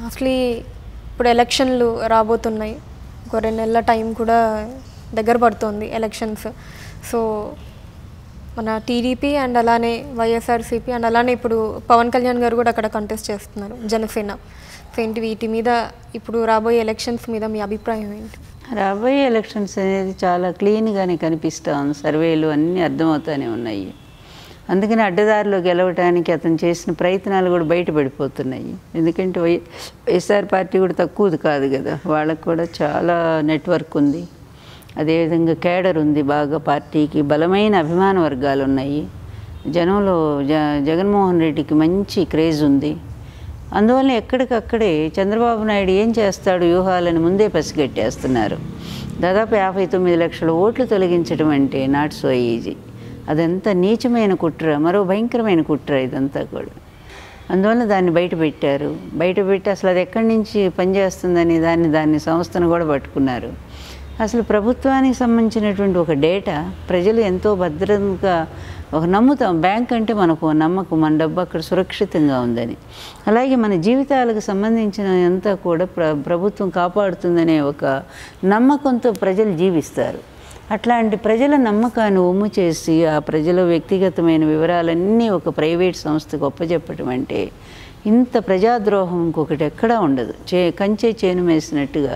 అసలు ఇప్పుడు ఎలక్షన్లు రాబోతున్నాయి, ఒక 2 నెలల టైం కూడా దగ్గర పడుతుంది ఎలక్షన్స్. సో మన టీడీపీ అండ్ అలానే వైఎస్ఆర్సీపీ అండ్ అలానే ఇప్పుడు పవన్ కళ్యాణ్ గారు కూడా అక్కడ కంటెస్ట్ చేస్తున్నారు, జనసేన. సో ఏంటి వీటి మీద ఇప్పుడు రాబోయే ఎలక్షన్స్ మీద మీ అభిప్రాయం ఏంటి? రాబోయే ఎలక్షన్స్ అనేది చాలా క్లీన్గానే కనిపిస్తూ ఉంది, సర్వేలు అన్నీ అర్థమవుతూనే ఉన్నాయి. అందుకని అడ్డదారిలో గెలవటానికి అతను చేసిన ప్రయత్నాలు కూడా బయటపడిపోతున్నాయి. ఎందుకంటే వైఎస్ఆర్ పార్టీ కూడా తక్కువది కాదు కదా, వాళ్ళకు కూడా చాలా నెట్వర్క్ ఉంది, అదేవిధంగా కేడర్ ఉంది, బాగా పార్టీకి బలమైన అభిమాన వర్గాలు ఉన్నాయి. జనంలో జగన్మోహన్ రెడ్డికి మంచి క్రేజ్ ఉంది. అందువల్ల ఎక్కడికక్కడే చంద్రబాబు నాయుడు ఏం చేస్తాడు వ్యూహాలను ముందే పసిగట్టేస్తున్నారు. దాదాపు 59 లక్షల ఓట్లు తొలగించడం అంటే నాట్ సో ఈజీ. అదంతా నీచమైన కుట్ర, మరో భయంకరమైన కుట్ర ఇదంతా కూడా. అందువల్ల దాన్ని బయటపెట్టి అసలు అది ఎక్కడి నుంచి పనిచేస్తుందని దాన్ని సంస్థను కూడా పట్టుకున్నారు. అసలు ప్రభుత్వానికి సంబంధించినటువంటి ఒక డేటా ప్రజలు ఎంతో భద్రంగా నమ్ముతాం. బ్యాంక్ అంటే మనకు నమ్మకం, మన డబ్బు అక్కడ సురక్షితంగా ఉందని. అలాగే మన జీవితాలకు సంబంధించిన అంతా కూడా ప్రభుత్వం కాపాడుతుందనే ఒక నమ్మకంతో ప్రజలు జీవిస్తారు. అట్లాంటి ప్రజల నమ్మకాన్ని ఒమ్ము చేసి ఆ ప్రజల వ్యక్తిగతమైన వివరాలన్నీ ఒక ప్రైవేట్ సంస్థకు ఒప్పచెప్పటం అంటే ఇంత ప్రజాద్రోహం ఇంకొకటి ఎక్కడా ఉండదు. కంచె చేను వేసినట్టుగా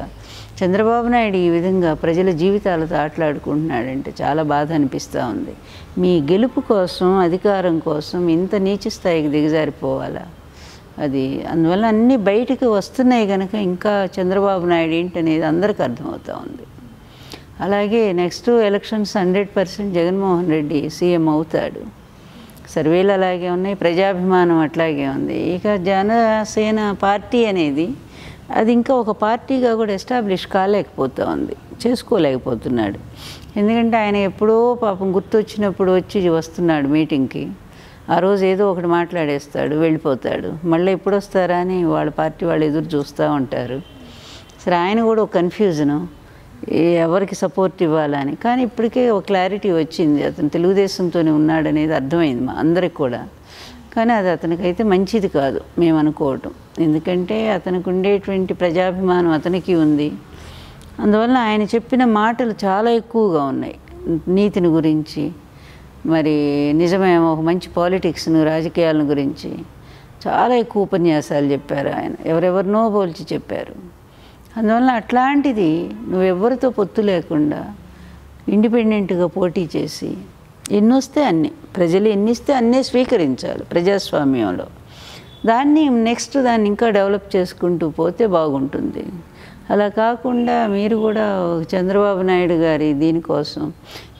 చంద్రబాబు నాయుడు ఈ విధంగా ప్రజల జీవితాలతో ఆటలాడుకుంటున్నాడంటే చాలా బాధ అనిపిస్తూ ఉంది. మీ గెలుపు కోసం, అధికారం కోసం ఇంత నీచ స్థాయికి దిగజారిపోవాలా? అది అందువల్ల అన్నీ బయటకు వస్తున్నాయి కనుక ఇంకా చంద్రబాబు నాయుడు ఏంటనేది అందరికీ అర్థమవుతూ ఉంది. అలాగే next elections 100% Jaganmohan Reddy CM అవుతాడు. సర్వేలు అలాగే ఉన్నాయి, ప్రజాభిమానం అట్లాగే ఉంది. ఇక జనసేన పార్టీ అనేది అది ఇంకా ఒక పార్టీగా కూడా ఎస్టాబ్లిష్ చేసుకోలేకపోతున్నాడు. ఎందుకంటే ఆయన ఎప్పుడో పాపం గుర్తొచ్చినప్పుడు వస్తున్నాడు మీటింగ్కి, ఆ రోజు ఏదో ఒకటి మాట్లాడేస్తాడు, వెళ్ళిపోతాడు. మళ్ళీ ఎప్పుడు వస్తారా అని వాళ్ళ పార్టీ వాళ్ళు ఎదురు చూస్తూ ఉంటారు. సరే, ఆయన కూడా ఒక కన్ఫ్యూజను, ఎవరికి సపోర్ట్ ఇవ్వాలని. కానీ ఇప్పటికే ఒక క్లారిటీ వచ్చింది, అతను తెలుగుదేశంతోనే ఉన్నాడనేది అర్థమైంది అందరికి కూడా. కానీ అది అతనికైతే మంచిది కాదు మేము అనుకోవటం. ఎందుకంటే అతనికి ఉండేటువంటి ప్రజాభిమానం అతనికి ఉంది. అందువల్ల ఆయన చెప్పిన మాటలు చాలా ఎక్కువగా ఉన్నాయి నీతిని గురించి, మరి నిజమేమో ఒక మంచి పాలిటిక్స్ను, రాజకీయాలను గురించి చాలా ఎక్కువ ఉపన్యాసాలు చెప్పారు ఆయన, ఎవరెవరినో పోల్చి చెప్పారు. అందువల్ల అట్లాంటిది నువ్వెవ్వరితో పొత్తు లేకుండా ఇండిపెండెంట్గా పోటీ చేసి ఎన్నొస్తే అన్నీ, ప్రజలు ఎన్నిస్తే అన్నీ స్వీకరించాలి ప్రజాస్వామ్యంలో. దాన్ని ఇంకా డెవలప్ చేసుకుంటూ పోతే బాగుంటుంది. అలా కాకుండా మీరు కూడా చంద్రబాబు నాయుడు గారి దీనికోసం,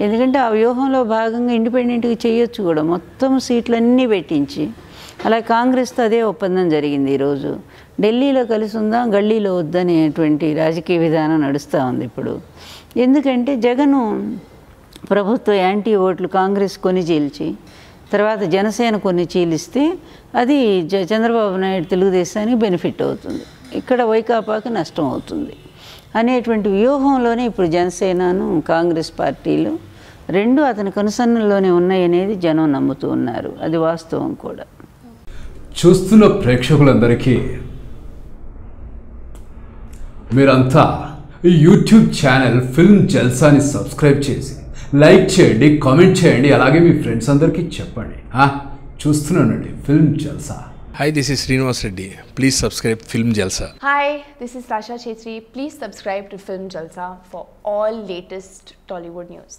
ఎందుకంటే ఆ వ్యూహంలో భాగంగా ఇండిపెండెంట్గా చేయొచ్చు కూడా, మొత్తం సీట్లన్నీ పెట్టించి. అలా కాంగ్రెస్తో అదే ఒప్పందం జరిగింది. ఈరోజు ఢిల్లీలో కలిసి ఉందాం, గల్లీలో వద్దనేటువంటి రాజకీయ విధానం నడుస్తూ ఉంది ఇప్పుడు. ఎందుకంటే జగను ప్రభుత్వ యాంటీ ఓట్లు కాంగ్రెస్ కొన్ని చీల్చి, తర్వాత జనసేన కొన్ని చీలిస్తే అది చంద్రబాబు నాయుడు తెలుగుదేశానికి బెనిఫిట్ అవుతుంది, ఇక్కడ వైకాపాకి నష్టం అవుతుంది అనేటువంటి వ్యూహంలోనే ఇప్పుడు జనసేనను కాంగ్రెస్ పార్టీలు రెండు అతని కనుసన్నల్లోనే ఉన్నాయనేది జనం నమ్ముతూ ఉన్నారు. అది వాస్తవం కూడా. చూస్తున్న ప్రేక్షకులందరికీ మీరంతా ఈ యూట్యూబ్ ఛానల్ ఫిల్మ్ జల్సాని సబ్స్క్రైబ్ చేసి లైక్ చేయండి, కామెంట్ చేయండి, అలాగే మీ ఫ్రెండ్స్ అందరికీ చెప్పండి. చూస్తున్నానండి film Jalsa. Hi, this is Srinivas Reddy. Please subscribe Film Jalsa. Hi, this is Sasha Chetri. Please subscribe to Film Jalsa for all latest Tollywood news.